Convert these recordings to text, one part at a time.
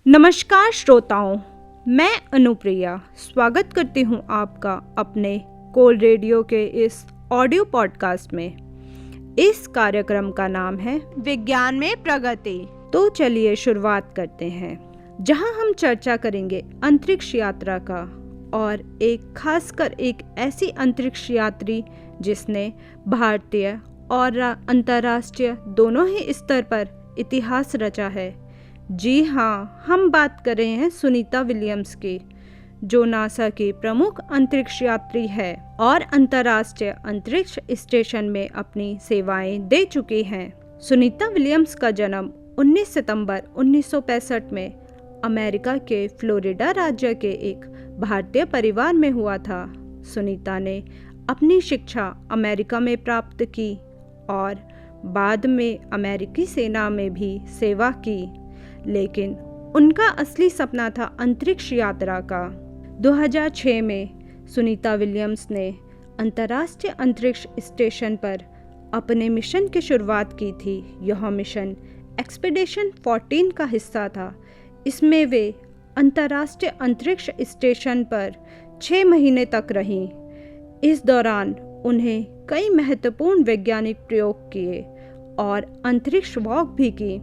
नमस्कार श्रोताओं, मैं अनुप्रिया स्वागत करती हूं आपका अपने कोल रेडियो के इस ऑडियो पॉडकास्ट में। इस कार्यक्रम का नाम है विज्ञान में प्रगति। तो चलिए शुरुआत करते हैं, जहां हम चर्चा करेंगे अंतरिक्ष यात्रा का, और खासकर एक ऐसी अंतरिक्ष यात्री जिसने भारतीय और अंतर्राष्ट्रीय दोनों ही स्तर पर इतिहास रचा है। जी हाँ, हम बात कर रहे हैं सुनीता विलियम्स की, जो नासा की प्रमुख अंतरिक्ष यात्री है और अंतर्राष्ट्रीय अंतरिक्ष स्टेशन में अपनी सेवाएं दे चुकी हैं। सुनीता विलियम्स का जन्म 19 सितंबर 1965 में अमेरिका के फ्लोरिडा राज्य के एक भारतीय परिवार में हुआ था। सुनीता ने अपनी शिक्षा अमेरिका में प्राप्त की और बाद में अमेरिकी सेना में भी सेवा की, लेकिन उनका असली सपना था अंतरिक्ष यात्रा का। 2006 में सुनीता विलियम्स ने अंतर्राष्ट्रीय अंतरिक्ष स्टेशन पर अपने मिशन की शुरुआत की थी। यह मिशन एक्सपीडिशन 14 का हिस्सा था। इसमें वे अंतर्राष्ट्रीय अंतरिक्ष स्टेशन पर 6 महीने तक रहीं। इस दौरान उन्हें कई महत्वपूर्ण वैज्ञानिक प्रयोग किए और अंतरिक्ष वॉक भी की।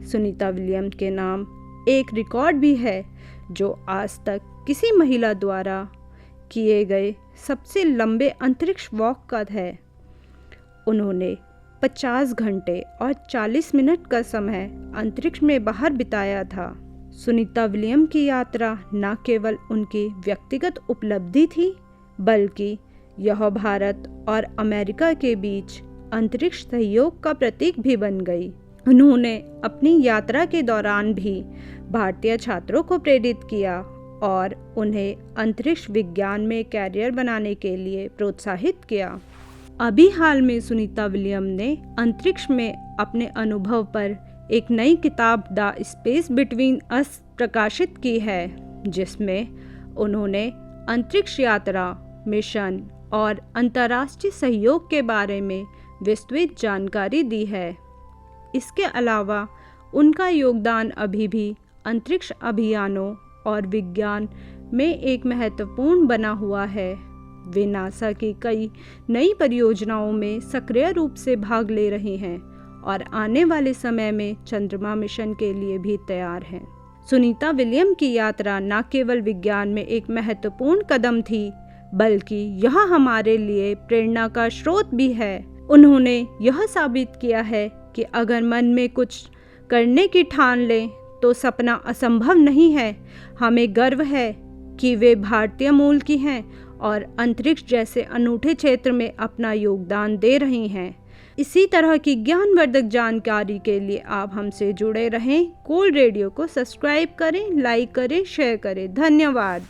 सुनीता विलियम्स के नाम एक रिकॉर्ड भी है, जो आज तक किसी महिला द्वारा किए गए सबसे लंबे अंतरिक्ष वॉक का है। उन्होंने 50 घंटे और 40 मिनट का समय अंतरिक्ष में बाहर बिताया था। सुनीता विलियम्स की यात्रा न केवल उनकी व्यक्तिगत उपलब्धि थी, बल्कि यह भारत और अमेरिका के बीच अंतरिक्ष सहयोग का प्रतीक भी बन गई। उन्होंने अपनी यात्रा के दौरान भी भारतीय छात्रों को प्रेरित किया और उन्हें अंतरिक्ष विज्ञान में कैरियर बनाने के लिए प्रोत्साहित किया। अभी हाल में सुनीता विलियम्स ने अंतरिक्ष में अपने अनुभव पर एक नई किताब द स्पेस बिटवीन अस प्रकाशित की है, जिसमें उन्होंने अंतरिक्ष यात्रा, मिशन और अंतर्राष्ट्रीय सहयोग के बारे में विस्तृत जानकारी दी है। इसके अलावा उनका योगदान अभी भी अंतरिक्ष अभियानों और विज्ञान में एक महत्वपूर्ण बना हुआ है। वे नासा की कई नई परियोजनाओं में सक्रिय रूप से भाग ले रहे हैं और आने वाले समय में चंद्रमा मिशन के लिए भी तैयार हैं। सुनीता विलियम्स की यात्रा न केवल विज्ञान में एक महत्वपूर्ण कदम थी, बल्कि यह हमारे लिए प्रेरणा का स्रोत भी है। उन्होंने यह साबित किया है कि अगर मन में कुछ करने की ठान लें तो सपना असंभव नहीं है। हमें गर्व है कि वे भारतीय मूल की हैं और अंतरिक्ष जैसे अनूठे क्षेत्र में अपना योगदान दे रही हैं। इसी तरह की ज्ञानवर्धक जानकारी के लिए आप हमसे जुड़े रहें। कोल रेडियो को सब्सक्राइब करें, लाइक करें, शेयर करें। धन्यवाद।